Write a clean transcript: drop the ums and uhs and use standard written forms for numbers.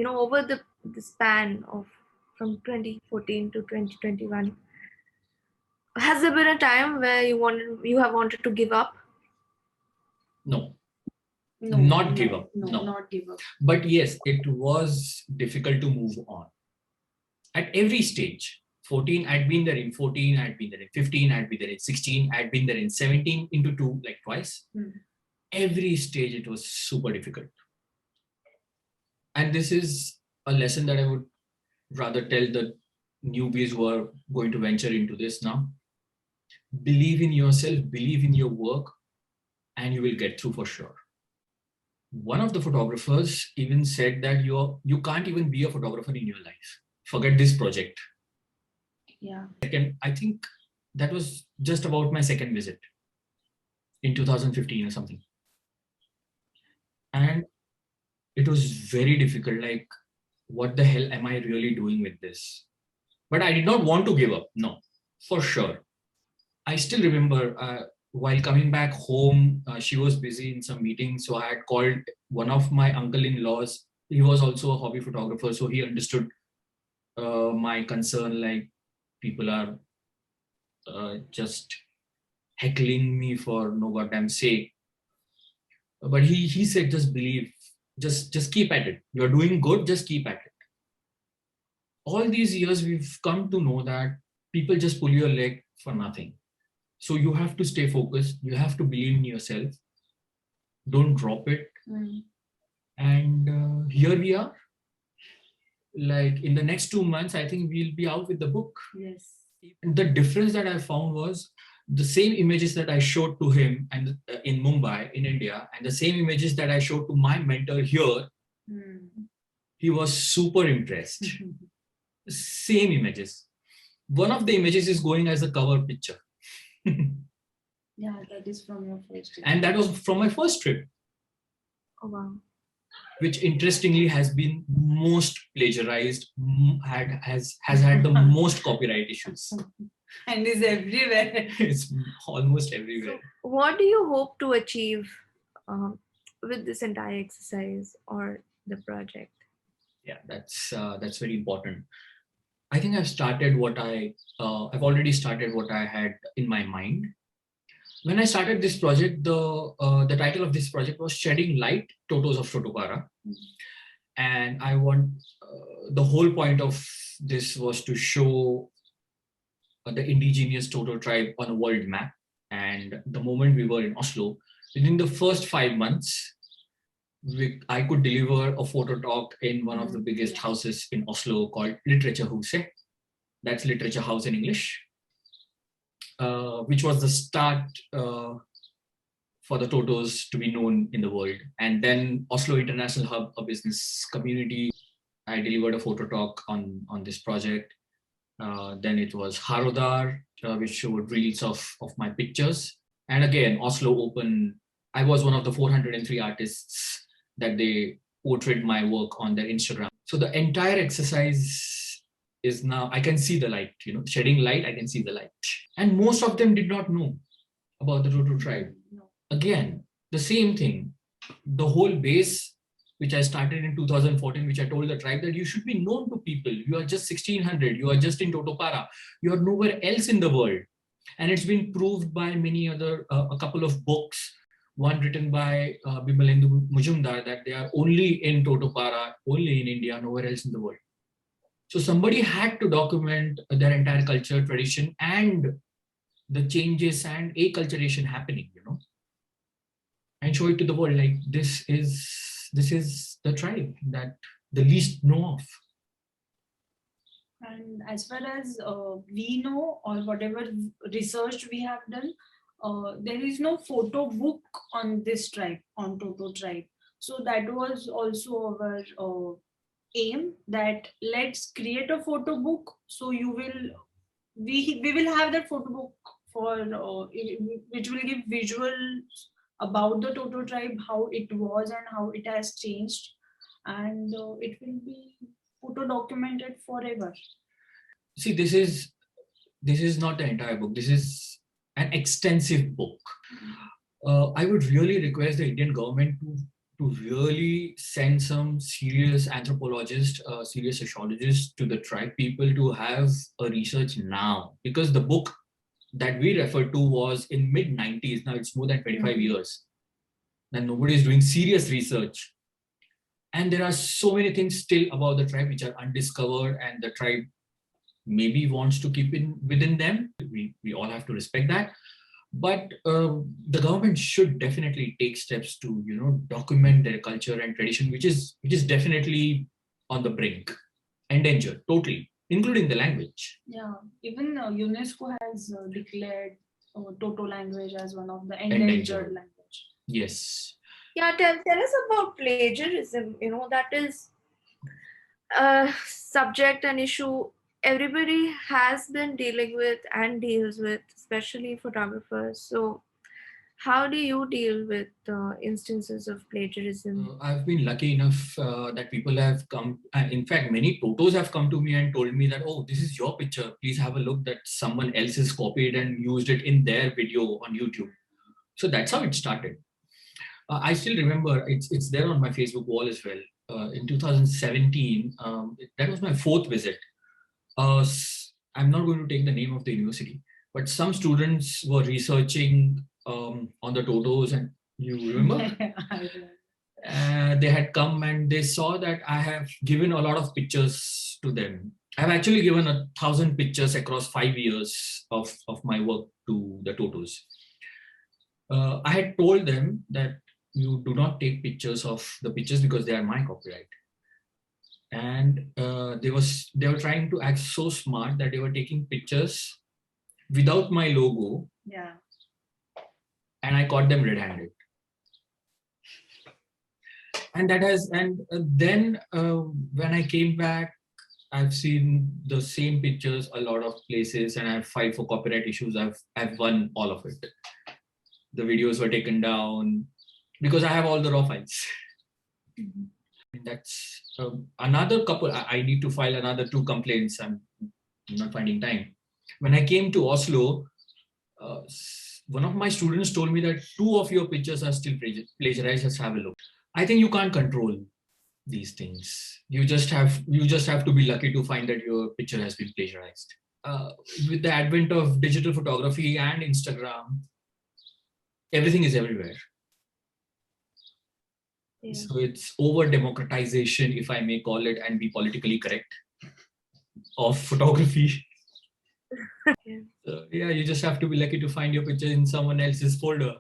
over the span of from 2014 to 2021, has there been a time where you have wanted to give up? No, No, not give up. No, No. not give up. But yes, it was difficult to move on at every stage. 14, I'd been there in 14, I'd been there in 15, I'd been there in 16, I'd been there in 17 into two, like twice. Every stage it was super difficult. And this is a lesson that I would rather tell the newbies who are going to venture into this now. Believe in yourself, believe in your work, and you will get through for sure. One of the photographers even said that you can't even be a photographer in your life. Forget this project. Yeah. I think that was just about my second visit in 2015 or something. And it was very difficult. Like, what the hell am I really doing with this? But I did not want to give up. No, for sure. I still remember while coming back home, she was busy in some meeting. So I had called one of my uncle-in-laws. He was also a hobby photographer. So he understood my concern, like people are just heckling me for no goddamn sake. But he said, just believe, just keep at it. You're doing good, just keep at it. All these years, we've come to know that people just pull your leg for nothing. So you have to stay focused. You have to believe in yourself. Don't drop it. And here we are. Like in the next 2 months, I think we'll be out with the book. Yes. And the difference that I found was the same images that I showed to him and in Mumbai, in India, and the same images that I showed to my mentor here, he was super impressed. Same images. One of the images is going as a cover picture. Yeah, that is from your first trip. And that was from my first trip. Oh wow. Which interestingly has been most plagiarized, has had the most copyright issues. And is everywhere. It's almost everywhere. So what do you hope to achieve with this entire exercise or the project? Yeah, that's very important. I think I've started I've already started what I had in my mind. When I started this project, the title of this project was Shedding Light, Totos of Totopara. And I want, the whole point of this was to show the indigenous Toto tribe on a world map. And the moment we were in Oslo, within the first 5 months, I could deliver a photo talk in one of the biggest houses in Oslo called Literature Huset. That's Literature House in English. Which was the start for the Totos to be known in the world. And then Oslo International Hub, a business community, I delivered a photo talk on this project. Then it was Harodar, which showed reels of my pictures. And again, Oslo Open, I was one of the 403 artists that they portrayed my work on their Instagram. So the entire exercise is now, I can see the light, shedding light, I can see the light. And most of them did not know about the Toto tribe. No. Again, the same thing. The whole base, which I started in 2014, which I told the tribe that you should be known to people. You are just 1600, you are just in Totopara. You are nowhere else in the world. And it's been proved by many other, a couple of books, one written by Bimalendu Mujumdar, that they are only in Totopara, only in India, nowhere else in the world. So somebody had to document their entire culture, tradition, and the changes and acculturation happening, and show it to the world. Like this is the tribe that the least know of. And as far as we know, or whatever research we have done, there is no photo book on this tribe, on Toto tribe. So that was also our aim, that let's create a photo book. So we will have that photo book for which will give visuals about the Toto tribe, how it was and how it has changed, and it will be photo documented forever. See, this is not the entire book. This is an extensive book. I would really request the Indian government to to really send some serious anthropologists, serious sociologists to the tribe people to have a research now, because the book that we referred to was in mid 90s. Now it's more than 25 years and nobody is doing serious research. And there are so many things still about the tribe which are undiscovered, and the tribe maybe wants to keep in within them. We all have to respect that. But the government should definitely take steps to, document their culture and tradition, which is definitely on the brink, endangered totally, including the language. Yeah, even UNESCO has declared Toto language as one of the endangered language. Yes. Yeah, tell us about plagiarism. That is a subject, an issue everybody has been dealing with and deals with, especially photographers. So, how do you deal with instances of plagiarism? I've been lucky enough that people have come. In fact, many Totos have come to me and told me that, oh, this is your picture. Please have a look, that someone else has copied and used it in their video on YouTube. So that's how it started. I still remember, it's there on my Facebook wall as well. In 2017, that was my 4th visit. I'm not going to take the name of the university, but some students were researching on the Totos, and you remember? They had come and they saw that I have given a lot of pictures to them. I've actually given 1,000 pictures across 5 years of my work to the Totos. I had told them that you do not take pictures of the pictures because they are my copyright. And they were trying to act so smart that they were taking pictures without my logo. Yeah. And I caught them red-handed. And then when I came back, I've seen the same pictures a lot of places, and I've filed for copyright issues. I've won all of it. The videos were taken down because I have all the raw files. That's another couple. I need to file another 2 complaints. I'm not finding time. When I came to Oslo, one of my students told me that 2 of your pictures are still plagiarized. Just have a look. I think you can't control these things. You just have to be lucky to find that your picture has been plagiarized. With the advent of digital photography and Instagram, everything is everywhere. Yeah. So it's over democratization, if I may call it, and be politically correct, of photography. Yeah. So, yeah, you just have to be lucky to find your picture in someone else's folder.